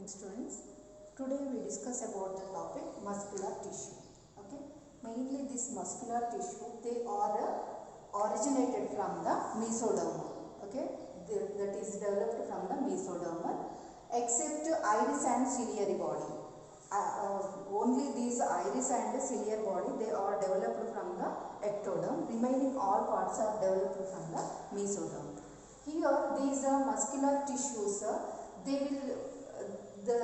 evening, students. Today we discuss about the topic muscular tissue. Okay, mainly this muscular tissue, they are originated from the mesoderm. Okay, that is developed from the mesoderm, except iris and ciliary body. Only these iris and ciliary body, they are developed from the ectoderm. Remaining all parts are developed from the mesoderm. Here these muscular tissues, they will the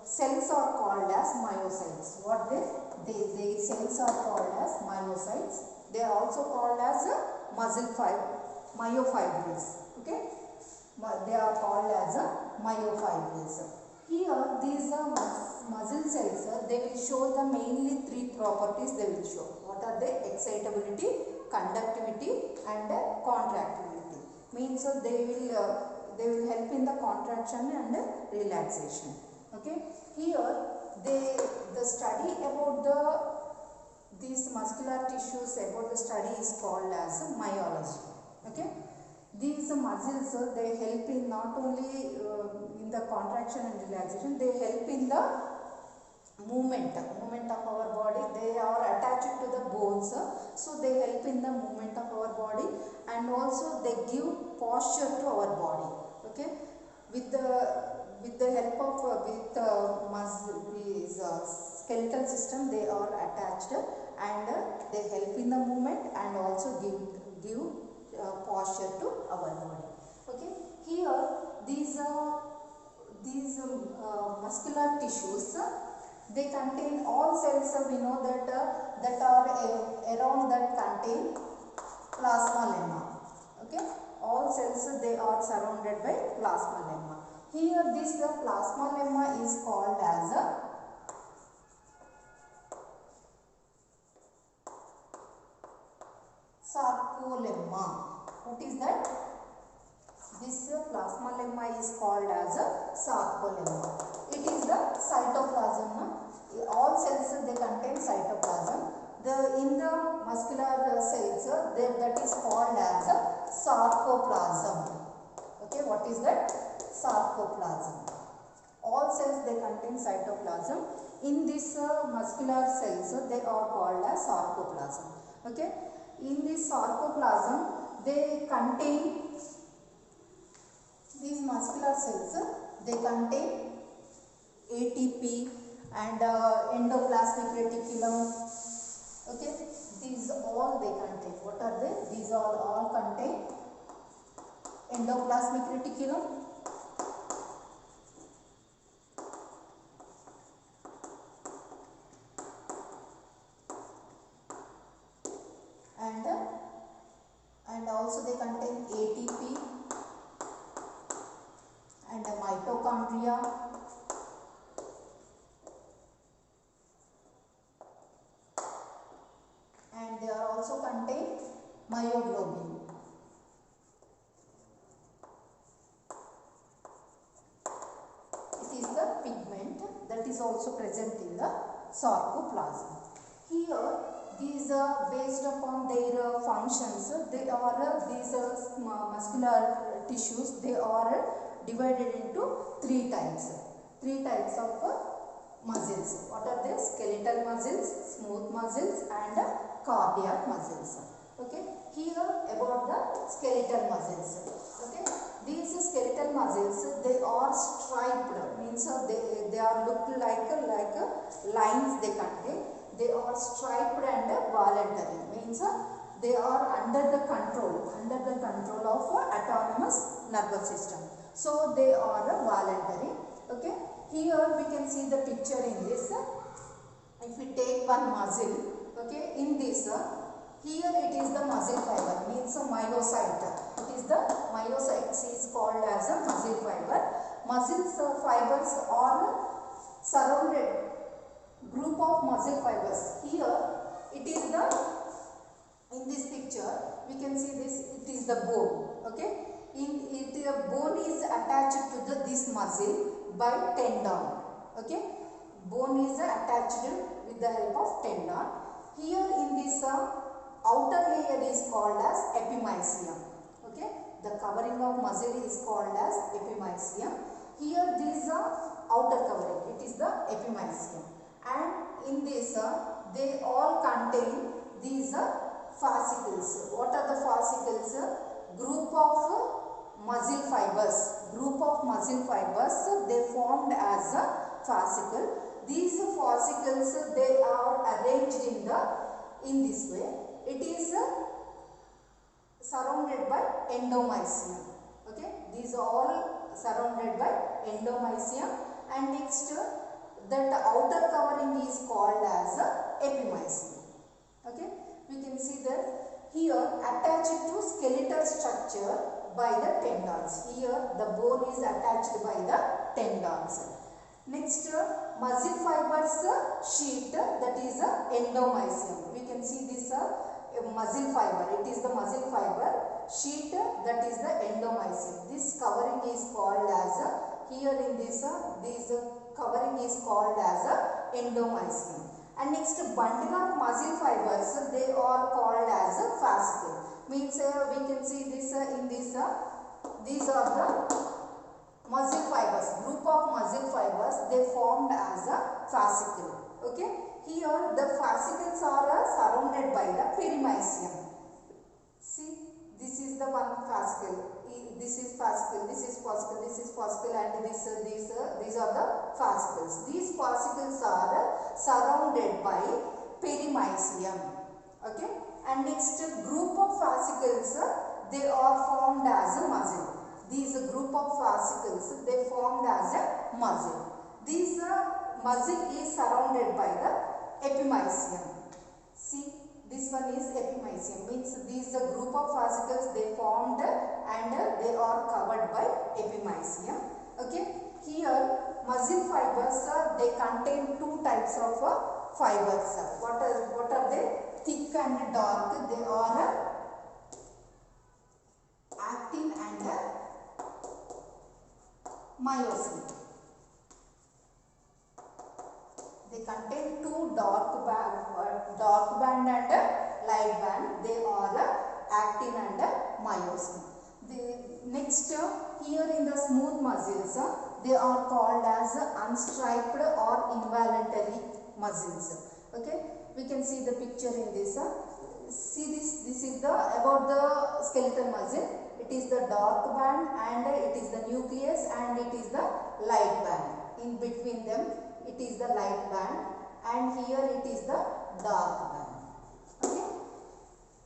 cells are called as myocytes. What they cells are called as myocytes. They are also called as myofibrils. Okay, they are called as myofibrils. Here these muscle cells, they will show the mainly three properties. They will show. What are they? Excitability, conductivity, and contractility. Means they will help in the contraction and relaxation. Okay, here the study about these muscular tissues, about the study is called as myology. Okay, these muscles, they help in not only in the contraction and relaxation, they help in the movement of our body. They are attached to the bones, so they help in the movement of our body, and also they give posture to our body. Okay, with the help of skeletal system, they are attached, and they help in the movement and also give posture to our body. Okay, here these muscular tissues, they contain all cells. We know that that are around that contain plasma lemma. Okay, all cells, they are surrounded by plasma lemma. Here this plasma lemma is called as a sarcolemma. What is that? This plasma lemma is called as a sarcolemma. It is the cytoplasm. All cells, they contain cytoplasm. In the muscular cells, that is called as a sarcoplasm. Okay, what is that? Sarcoplasm. All cells, they contain cytoplasm. In this muscular cells, they are called as sarcoplasm. Okay, in this sarcoplasm, they contain, these muscular cells, they contain ATP and endoplasmic reticulum. Okay, these all they contain. What are they? These all contain endoplasmic reticulum, and also they contain ATP and mitochondria, and they are also contain myoglobin. It is the pigment that is also present in the sarcoplasm. Here these based upon their functions, they are these muscular tissues, they are divided into three types of muscles. What are they? Skeletal muscles, smooth muscles, and cardiac muscles. Okay, here about the skeletal muscles. Okay, these skeletal muscles, they are striped, means they are look like lines they contain. They are striped and voluntary, means they are under the control of autonomous nervous system. So they are voluntary. Okay, here we can see the picture in this. If we take one muscle, okay, in this, here it is the muscle fiber, means a myocyte. It is the myocyte is called as a muscle fiber. Muscle fibers are surrounded group of muscle fibers. Here it is in this picture we can see this, it is the bone. Okay, the bone is attached to this muscle by tendon. Okay, bone is attached with the help of tendon. Here in this outer layer is called as epimysium. Okay, the covering of muscle is called as epimysium. Here these outer covering, it is the epimysium, and in this they all contain these fascicles. What are the fascicles? Group of muscle fibers. Group of muscle fibers, they formed as a fascicle. These fascicles, they are arranged in this way. It is surrounded by endomysium. Okay, these are all surrounded by endomysium, and next that outer covering is called as epimysium. Okay, we can see that here attached to skeletal structure by the tendons. Here the bone is attached by the tendons. Next, muscle fibers sheet, that is endomysium. We can see this muscle fiber. It is the muscle fiber sheet, that is the endomysium. This covering is called as here in this covering is called as endomysium. And next, bundle of muscle fibers, they are called as fascicle. Means we can see this in this these are the muscle fibers, group of muscle fibers, they formed as a fascicle. Okay, here the fascicles are surrounded by the perimysium. See, this is the one fascicle. This is fascicle, this is fascicle, this is fascicle, and these are the fascicles. These fascicles are surrounded by perimysium. Okay, and next, group of fascicles, they are formed as a muscle. These group of fascicles, they formed as a muscle. This muscle is surrounded by the epimysium. See, this one is epimysium, means these group of fascicles, they formed and they are covered by epimysium. Okay, here muscle fibers, they contain two types of fibers. What are they? Thick and dark. They are actin and myosin. They contain two dark band and light band. They are actin and myosin. Next, here in the smooth muscles, they are called as unstriped or involuntary muscles. Okay, we can see the picture in this. See this. This is the about the skeletal muscle. It is the dark band and it is the nucleus, and it is the light band. In between them, it is the light band, and here it is the dark band. Okay.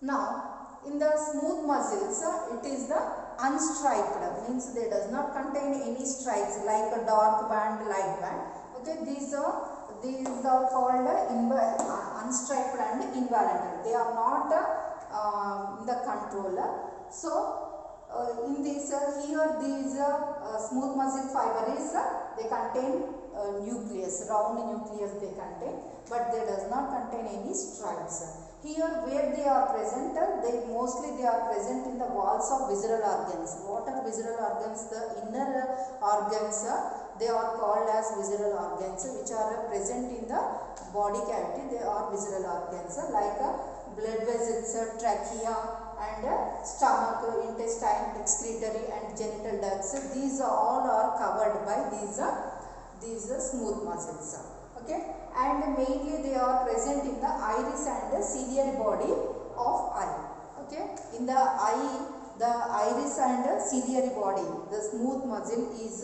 Now, in the smooth muscles, it is the unstriped, means they does not contain any stripes like a dark band, light band. Okay, these are called unstriped and involuntary. They are not in the control. So, in this here these smooth muscle fiber is they contain nucleus, round nucleus they contain, but they does not contain any stripes. Here where they are present, mostly they are present in the walls of visceral organs. What are visceral organs? The inner organs, they are called as visceral organs, which are present in the body cavity. They are visceral organs like blood vessels, trachea, and stomach, intestine, excretory, and genital ducts. These all are covered by these smooth muscles. Okay, and mainly they are present in the iris and the ciliary body of eye. Okay, in the eye, the iris and the ciliary body, the smooth muscle is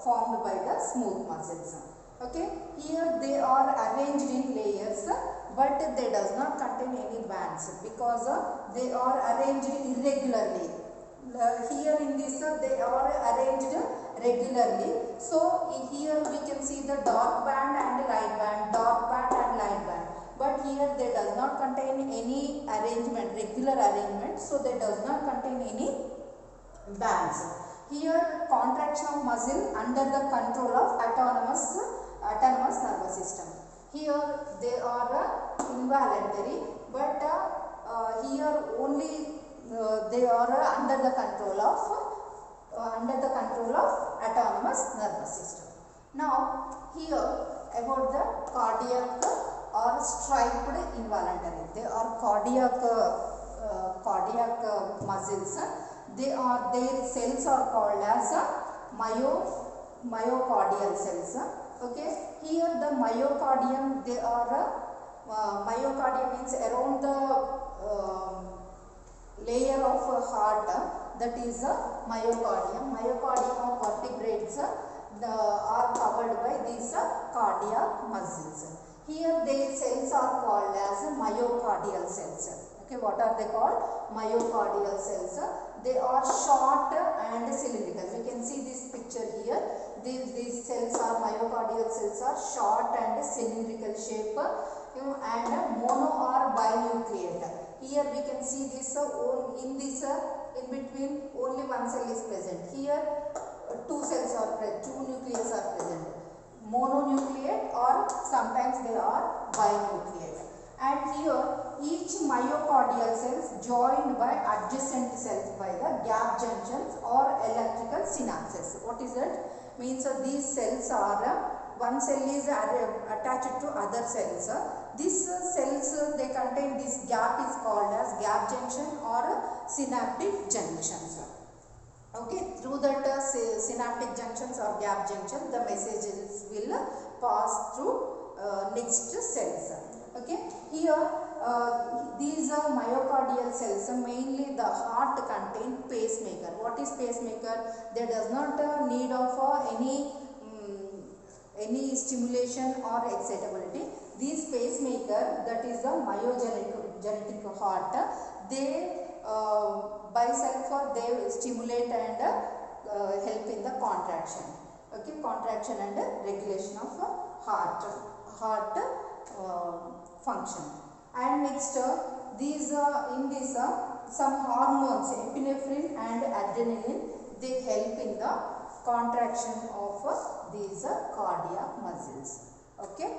formed by the smooth muscles. Okay, here they are arranged in layers, but they does not contain any bands because they are arranged irregularly. Here in this they are arranged regularly. So here we can see the dark band and light band, dark band and light band. But here they does not contain any arrangement, regular arrangement. So they does not contain any bands. Here contraction of muscle under the control of autonomous nervous system. Here they are involuntary, but here only they are under the control of autonomous nervous system. Now here about the cardiac or striped involuntary. They are cardiac muscles. their cells are called as myocardial cells. Okay, here the myocardium, they are myocardium means around the layer of heart, that is myocardium. Myocardium of vertebrates are covered by these cardiac muscles. Here their cells are called as myocardial cells. Okay, what are they called? Myocardial cells. They are short and cylindrical. We can see this picture here. These cells are myocardial cells are short and cylindrical shape, and mono or binucleate. Here we can see this in between only one cell is present. Here two cells are present, two nucleus are present. Mononucleate or sometimes they are binucleate. And here each myocardial cells joined by adjacent cells by the gap junctions or electrical synapses. What is it? Means these cells are one cell is attached to other cells. These cells they contain this gap is called as gap junction or synaptic junctions. Okay, through that synaptic junctions or gap junction, the messages will pass through next cells. Okay, here these myocardial cells, mainly the heart contain pacemaker. What is pacemaker? There does not need of any stimulation or excitability. These pacemaker, that is the myogenic heart, they by self they stimulate and help in the contraction. Okay, contraction and regulation of heart function. And next these in this some hormones, epinephrine and adrenaline, they help in the contraction of these cardiac muscles. Okay.